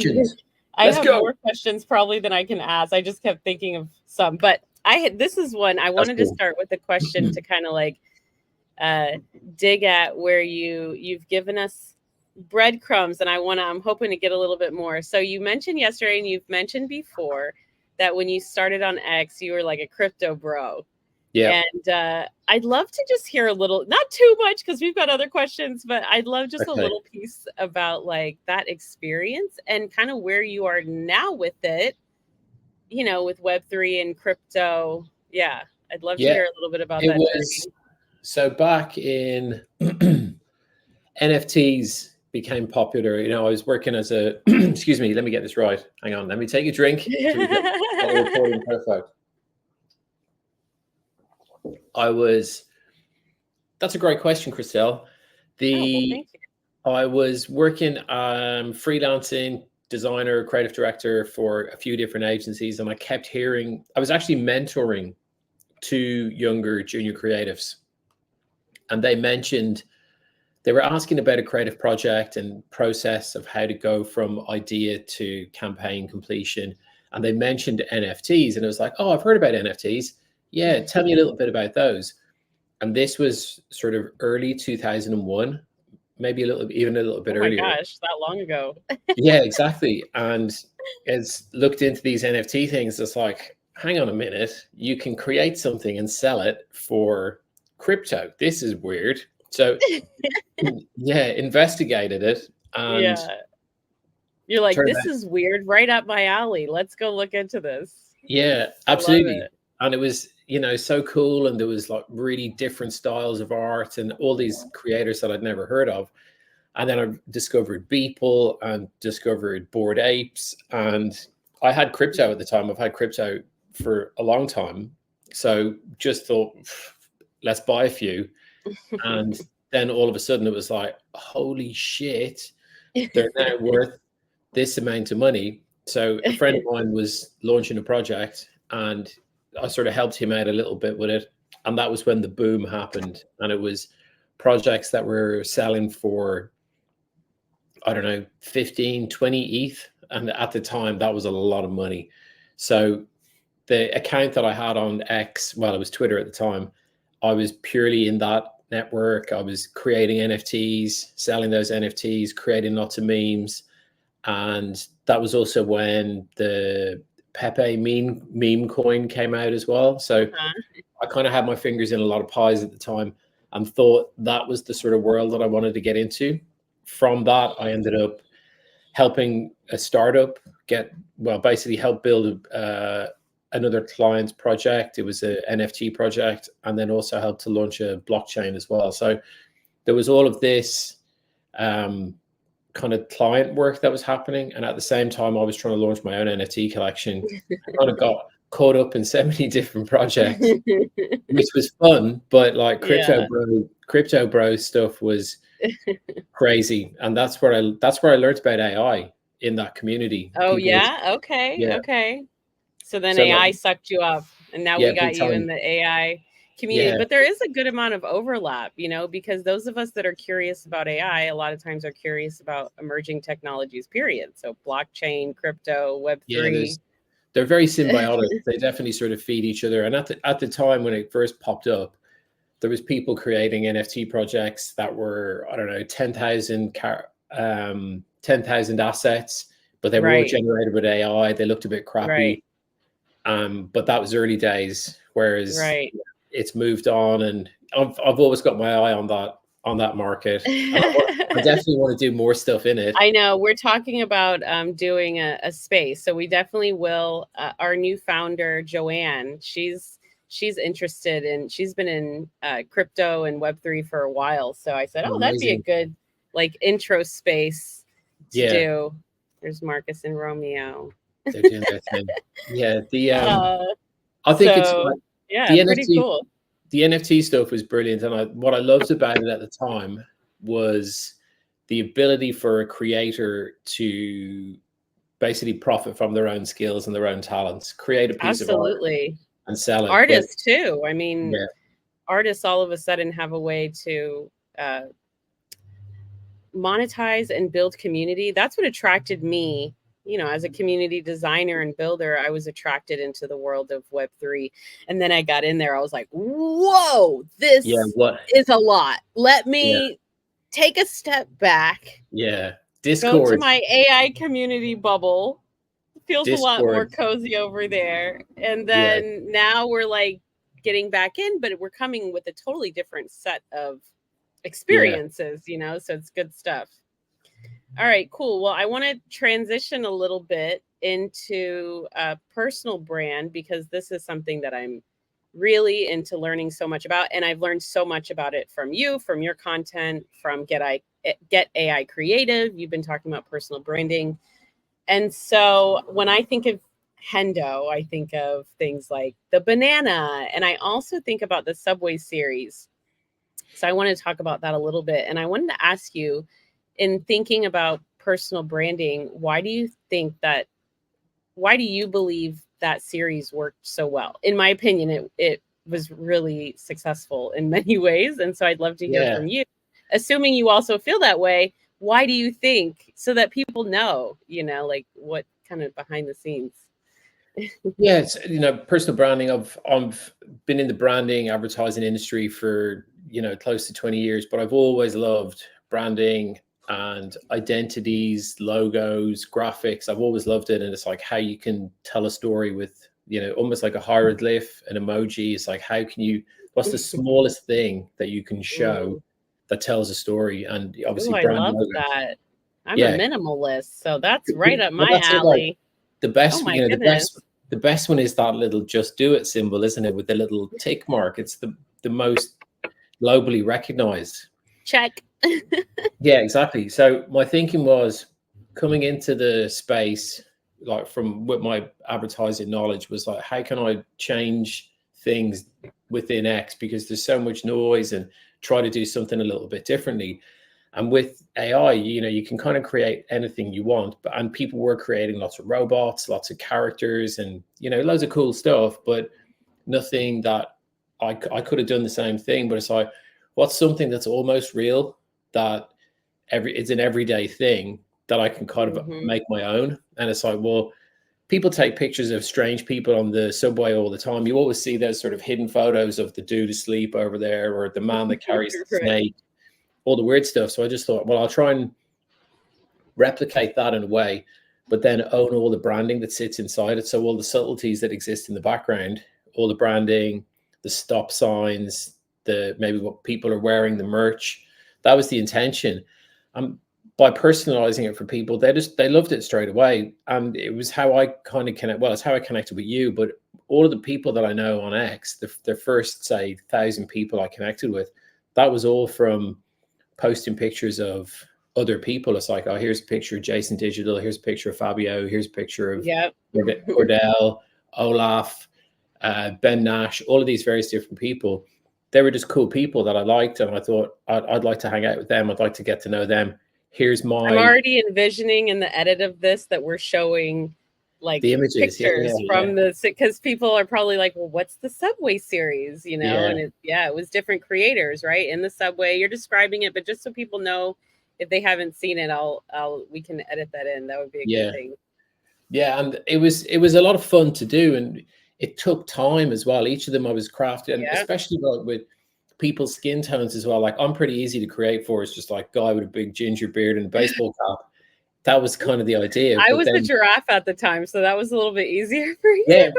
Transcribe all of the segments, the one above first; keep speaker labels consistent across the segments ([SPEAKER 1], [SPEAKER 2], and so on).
[SPEAKER 1] questions.
[SPEAKER 2] I
[SPEAKER 1] Let's
[SPEAKER 2] have
[SPEAKER 1] go.
[SPEAKER 2] more questions probably than I can ask. I just kept thinking of some, but this is one I wanted to start with a question to kind of like dig at where you've given us breadcrumbs, and I'm hoping to get a little bit more. So you mentioned yesterday, and you've mentioned before, that when you started on X, you were like a crypto bro.
[SPEAKER 1] Yeah.
[SPEAKER 2] And I'd love to just hear a little, not too much because we've got other questions, but I'd love just a little piece about like that experience and kind of where you are now with it, you know, with Web3 and crypto. Yeah, I'd love to hear a little bit about that journey.
[SPEAKER 1] So back in NFTs became popular. You know, I was working as a, excuse me, let me get this right. Hang on, let me take a drink. So we get the recording perfect. That's a great question, Christel.
[SPEAKER 2] Thank you.
[SPEAKER 1] I was working freelancing, designer, creative director for a few different agencies, and I kept hearing, I was actually mentoring 2 younger junior creatives, and they were asking about a creative project and process of how to go from idea to campaign completion. And they mentioned NFTs, and it was like, oh, I've heard about NFTs. Yeah, tell me a little bit about those. And this was sort of early 2001, maybe even a little bit earlier.
[SPEAKER 2] Oh my gosh, that long ago.
[SPEAKER 1] Yeah, exactly. And as looked into these NFT things, it's like, hang on a minute, you can create something and sell it for crypto. This is weird. So yeah, investigated it. And
[SPEAKER 2] you're like, this is weird, right up my alley. Let's go look into this.
[SPEAKER 1] Yeah, absolutely. And it was, you know, so cool. And there was like really different styles of art and all these creators that I'd never heard of. And then I discovered Beeple and discovered Bored Apes. And I had crypto at the time. I've had crypto for a long time. So just thought, let's buy a few. And then all of a sudden it was like, holy shit, they're now worth this amount of money. So a friend of mine was launching a project and I sort of helped him out a little bit with it. And that was when the boom happened. And it was projects that were selling for, I don't know, 15, 20 ETH. And at the time, that was a lot of money. So the account that I had on X, well, it was Twitter at the time, I was purely in that network. I was creating NFTs, selling those NFTs, creating lots of memes. And that was also when the Pepe meme coin came out as well. So I kind of had my fingers in a lot of pies at the time and thought that was the sort of world that I wanted to get into. From that, I ended up helping a startup basically help build another client's project. It was an NFT project, and then also helped to launch a blockchain as well. So there was all of this kind of client work that was happening. And at the same time, I was trying to launch my own NFT collection. I kind of got caught up in so many different projects, which was fun, but like crypto bro stuff was crazy. And that's where I learned about AI in that community.
[SPEAKER 2] Oh, okay. So then AI sucked you up, and now we got you in the AI community. But there is a good amount of overlap, you know, because those of us that are curious about AI a lot of times are curious about emerging technologies, period. So blockchain, crypto, Web3.
[SPEAKER 1] They're very symbiotic. They definitely sort of feed each other. And at the time when it first popped up, there was people creating NFT projects that were, I don't know, 10,000 assets, but they were all generated with AI. They looked a bit crappy. But that was early days, whereas it's moved on, and I've always got my eye on that market. I definitely want to do more stuff in it.
[SPEAKER 2] I know we're talking about doing a space, so we definitely will. Our new founder, Joanne, she's interested in. She's been in crypto and Web3 for a while, so I said, "Oh, that'd be a good like intro space to do." There's Marcus and Romeo.
[SPEAKER 1] They're doing their thing. Yeah, I think it's
[SPEAKER 2] pretty cool.
[SPEAKER 1] The NFT stuff was brilliant, and what I loved about it at the time was the ability for a creator to basically profit from their own skills and their own talents, create a piece of art and sell it.
[SPEAKER 2] Artists too. I mean, artists all of a sudden have a way to monetize and build community. That's what attracted me as a community designer and builder, I was attracted into the world of Web3. And then I got in there, I was like, whoa, this is a lot. Let me take a step back.
[SPEAKER 1] Yeah.
[SPEAKER 2] Go to my AI community bubble. Feels a lot more cozy over there. And then now we're like getting back in, but we're coming with a totally different set of experiences, so it's good stuff. All right, cool. Well, I want to transition a little bit into a personal brand, because this is something that I'm really into learning so much about. And I've learned so much about it from you, from your content, from Get AI Creative. You've been talking about personal branding. And so when I think of Hendo, I think of things like the banana, and I also think about the Subway series. So I want to talk about that a little bit. And I wanted to ask you, in thinking about personal branding, why do you believe that series worked so well? In my opinion, it was really successful in many ways. And so I'd love to hear from you. Assuming you also feel that way, why do you think, so that people know, like what kind of behind the scenes?
[SPEAKER 1] Yeah, it's, personal branding. I've been in the branding advertising industry for, close to 20 years, but I've always loved branding and identities, logos, graphics. I've always loved it. And it's like how you can tell a story with, almost like a hieroglyph, an emoji. It's like, what's the smallest thing that you can show that tells a story? And obviously
[SPEAKER 2] I
[SPEAKER 1] brand
[SPEAKER 2] love
[SPEAKER 1] logos.
[SPEAKER 2] that. I'm a minimalist, so that's right up my alley.
[SPEAKER 1] Like the best, the best one is that little just do it symbol, isn't it? With the little tick mark. It's the most globally recognized.
[SPEAKER 2] Check.
[SPEAKER 1] Yeah, exactly. So my thinking was, coming into the space, like with my advertising knowledge, was like, how can I change things within X, because there's so much noise, and try to do something a little bit differently. And with AI, you can kind of create anything you want, and people were creating lots of robots, lots of characters, and loads of cool stuff, but nothing that I could have done the same thing. But it's like, what's something that's almost real, that it's an everyday thing that I can kind of make my own? And it's like, well, people take pictures of strange people on the subway all the time. You always see those sort of hidden photos of the dude asleep over there, or the man that carries the snake, all the weird stuff. So I just thought, well, I'll try and replicate that in a way, but then own all the branding that sits inside it. So all the subtleties that exist in the background, all the branding, the stop signs, maybe what people are wearing, the merch. That was the intention. By personalizing it for people, they loved it straight away. And it was how I kind of it's how I connected with you. But all of the people that I know on X, the first, say, 1,000 people I connected with, that was all from posting pictures of other people. It's like, oh, here's a picture of Jason Digital, here's a picture of Fabio, here's a picture of Cordell, Olaf, Ben Nash, all of these various different people. They were just cool people that I liked, and I thought I'd like to hang out with them. I'd like to get to know them. I'm
[SPEAKER 2] already envisioning in the edit of this that we're showing like the images, pictures from because people are probably like, well, what's the Subway series? And it was different creators, right? In the Subway, you're describing it, but just so people know, if they haven't seen it, we can edit that in. That would be a good thing.
[SPEAKER 1] Yeah, and it was a lot of fun to do, and it took time as well. Each of them I was crafting, and especially with people's skin tones as well. Like, I'm pretty easy to create for. It's just like guy with a big ginger beard and a baseball cap. That was kind of the idea.
[SPEAKER 2] I was a giraffe at the time, so that was a little bit easier for you.
[SPEAKER 1] Yeah,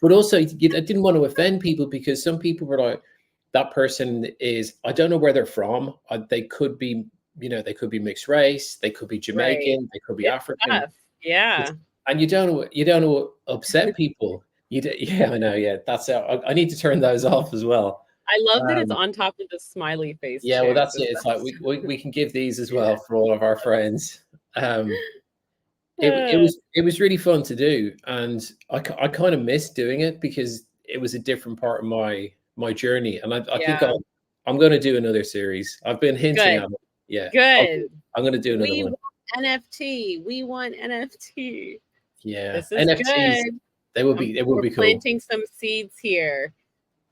[SPEAKER 1] but also I didn't want to offend people, because some people were like, that person is, I don't know where they're from. They could be, they could be mixed race, they could be Jamaican, they could be African.
[SPEAKER 2] Tough. Yeah.
[SPEAKER 1] And you don't want to upset people. Yeah, I know. Yeah, that's it. I need to turn those off as well.
[SPEAKER 2] I love that it's on top of the smiley face.
[SPEAKER 1] Yeah, well, that's it. It's like we can give these as well for all of our friends. It was really fun to do, and I kind of missed doing it, because it was a different part of my journey. And I think I'm going to do another series. I've been hinting at it. Yeah,
[SPEAKER 2] good.
[SPEAKER 1] I'm going to do another one.
[SPEAKER 2] NFT. We want NFT.
[SPEAKER 1] Yeah,
[SPEAKER 2] this is NFTs. Good.
[SPEAKER 1] They will be cool.
[SPEAKER 2] Planting some seeds here.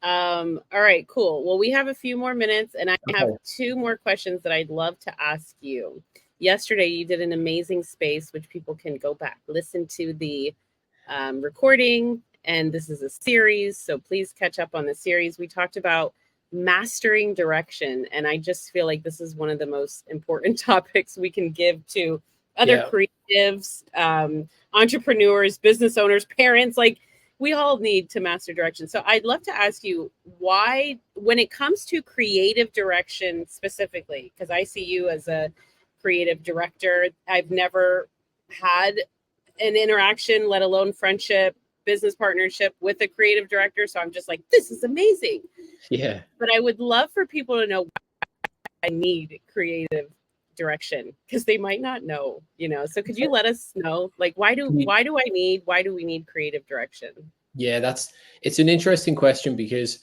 [SPEAKER 2] All right, cool. Well, we have a few more minutes, and I have 2 more questions that I'd love to ask you. yesterday you did an amazing space, which people can go back, listen to the recording. And this is a series, so please catch up on the series. We talked about mastering direction. And I just feel like this is one of the most important topics we can give to other creatives, entrepreneurs, business owners, parents. Like, we all need to master direction. So I'd love to ask you why, when it comes to creative direction specifically, because I see you as a creative director, I've never had an interaction, let alone friendship, business partnership with a creative director. So I'm just like, this is amazing.
[SPEAKER 1] Yeah.
[SPEAKER 2] But I would love for people to know why I need creative direction, because they might not know, So could you let us know, like, why do we need creative direction?
[SPEAKER 1] Yeah, it's an interesting question, because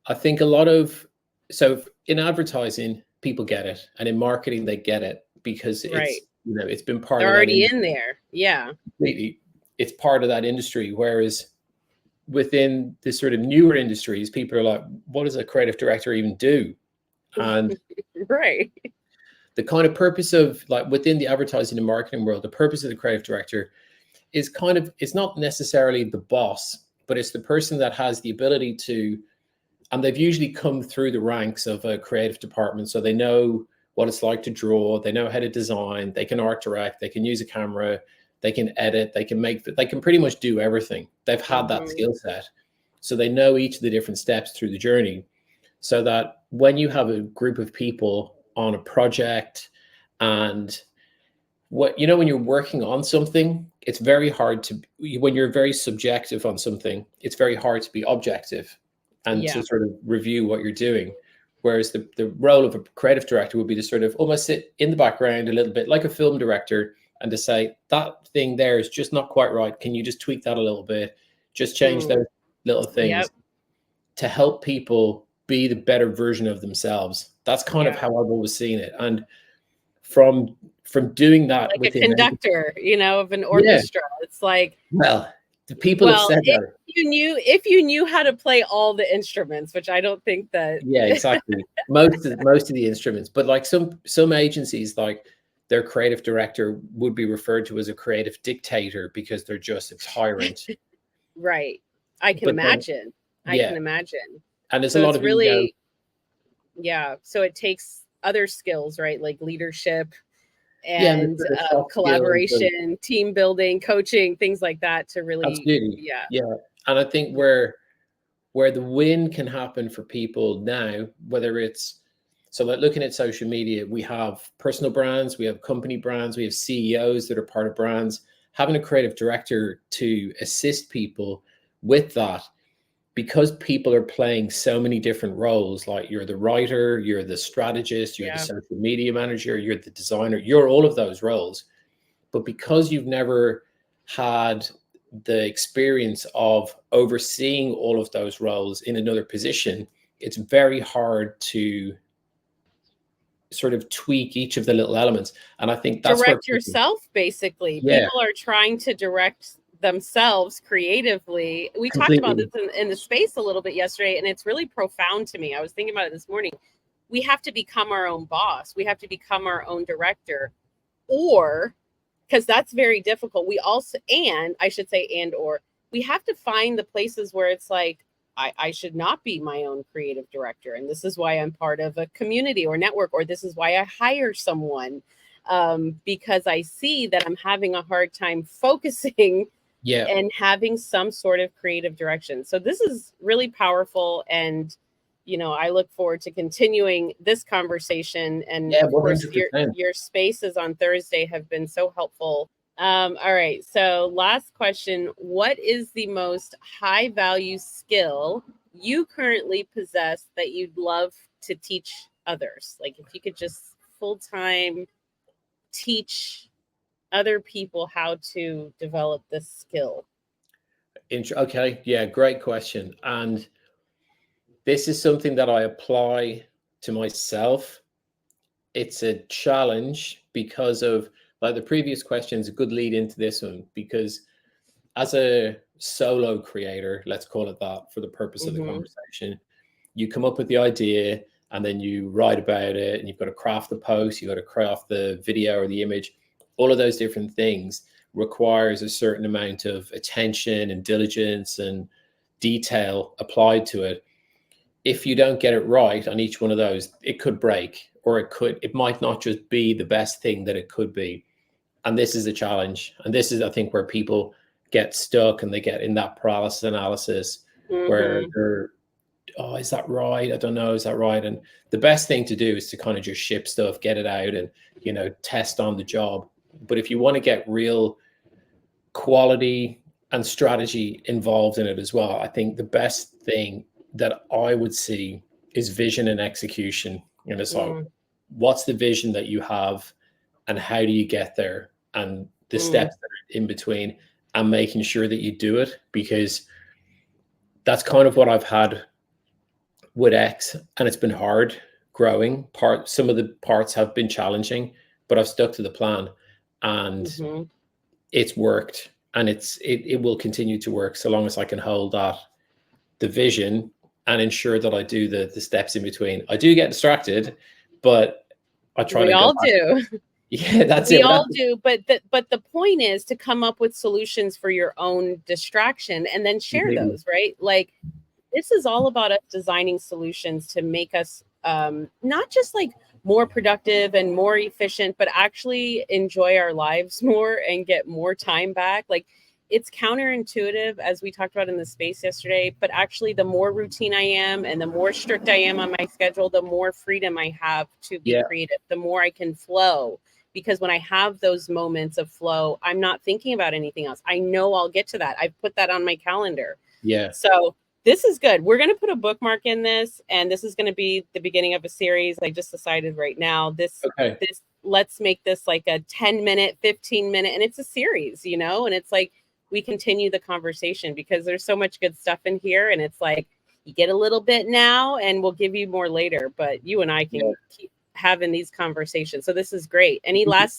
[SPEAKER 1] I think so in advertising, people get it, and in marketing, they get it, because it's been part
[SPEAKER 2] They're
[SPEAKER 1] of
[SPEAKER 2] already in there. Yeah.
[SPEAKER 1] Completely. It's part of that industry. Whereas within the sort of newer industries, people are like, what does a creative director even do? And
[SPEAKER 2] right.
[SPEAKER 1] The kind of purpose of, like, within the advertising and marketing world, the purpose of the creative director is it's not necessarily the boss, but it's the person that has the ability to, and they've usually come through the ranks of a creative department. So they know what it's like to draw, they know how to design, they can art direct, they can use a camera, they can edit, they can pretty much do everything. They've had that skill set. So they know each of the different steps through the journey, so that when you have a group of people on a project, and when you're working on something, it's very hard when you're very subjective on something, it's very hard to be objective and to sort of review what you're doing. Whereas the role of a creative director would be to sort of almost sit in the background a little bit like a film director, and to say, that thing there is just not quite right. Can you just tweak that a little bit? Just change those little things to help people be the better version of themselves. That's kind of how I've always seen it. And from doing that,
[SPEAKER 2] like a conductor, of an orchestra, it's like,
[SPEAKER 1] well, the people have said that.
[SPEAKER 2] If you knew how to play all the instruments, which I don't think that.
[SPEAKER 1] Yeah, exactly. most of the instruments, but like some agencies, like, their creative director would be referred to as a creative dictator, because they're just a tyrant.
[SPEAKER 2] Right. I can imagine.
[SPEAKER 1] And there's a lot of
[SPEAKER 2] really, so it takes other skills, right? Like leadership and collaboration, team building, coaching, things like that, to really.
[SPEAKER 1] Absolutely. Yeah. And I think where the win can happen for people now, whether it's, so like looking at social media, we have personal brands, we have company brands, we have CEOs that are part of brands. Having a creative director to assist people with that, because people are playing so many different roles, like you're the writer, you're the strategist, you're the social media manager, you're the designer, you're all of those roles. But because you've never had the experience of overseeing all of those roles in another position, it's very hard to sort of tweak each of the little elements. And I think that's
[SPEAKER 2] direct yourself, basically. People are trying to direct themselves creatively. We talked about this in the space a little bit yesterday, and it's really profound to me. I was thinking about it this morning. We have to become our own boss. We have to become our own director, or, because that's very difficult. We also, and I should say, or we have to find the places where it's like, I should not be my own creative director. And this is why I'm part of a community or network, or this is why I hire someone, because I see that I'm having a hard time focusing and having some sort of creative direction. So this is really powerful. And, I look forward to continuing this conversation. And of course, your spaces on Thursday have been so helpful. All right. So last question. What is the most high value skill you currently possess that you'd love to teach others? Like, if you could just full-time teach other people how to develop this skill.
[SPEAKER 1] Okay. Yeah. Great question. And this is something that I apply to myself. It's a challenge because of, like, the previous question is a good lead into this one, because as a solo creator, let's call it that for the purpose of the conversation, you come up with the idea and then you write about it, and you've got to craft the post, you've got to craft the video or the image. All of those different things requires a certain amount of attention and diligence and detail applied to it. If you don't get it right on each one of those, it could break, or it might not just be the best thing that it could be. And this is a challenge. And this is, I think, where people get stuck and they get in that paralysis analysis where they're, oh, is that right? I don't know. Is that right? And the best thing to do is to kind of just ship stuff, get it out, and, you know, test on the job. But if you want to get real quality and strategy involved in it as well, I think the best thing that I would see is vision and execution. And it's like, what's the vision that you have, and how do you get there, and the steps that are in between, and making sure that you do it, because that's kind of what I've had with X, and it's been hard growing. Some of the parts have been challenging, but I've stuck to the plan, and it's worked, and it will continue to work so long as I can hold the vision and ensure that I do the steps in between. I do get distracted, but I try to.
[SPEAKER 2] We all do.
[SPEAKER 1] Yeah, that's
[SPEAKER 2] we
[SPEAKER 1] it.
[SPEAKER 2] We all do, but the point is to come up with solutions for your own distraction and then share those, right? Like, this is all about us designing solutions to make us not just like more productive and more efficient, but actually enjoy our lives more and get more time back. Like, it's counterintuitive, as we talked about in the space yesterday, but actually the more routine I am and the more strict I am on my schedule, the more freedom I have to be creative, the more I can flow. Because when I have those moments of flow, I'm not thinking about anything else. I know I'll get to that. I've put that on my calendar.
[SPEAKER 1] Yeah.
[SPEAKER 2] So this is good. We're going to put a bookmark in this, and this is going to be the beginning of a series. I just decided right now, let's make this like a 10-minute, 15-minute, and it's a series, you know, and it's like, we continue the conversation because there's so much good stuff in here. And it's like, you get a little bit now and we'll give you more later, but you and I can keep having these conversations. So this is great. Any last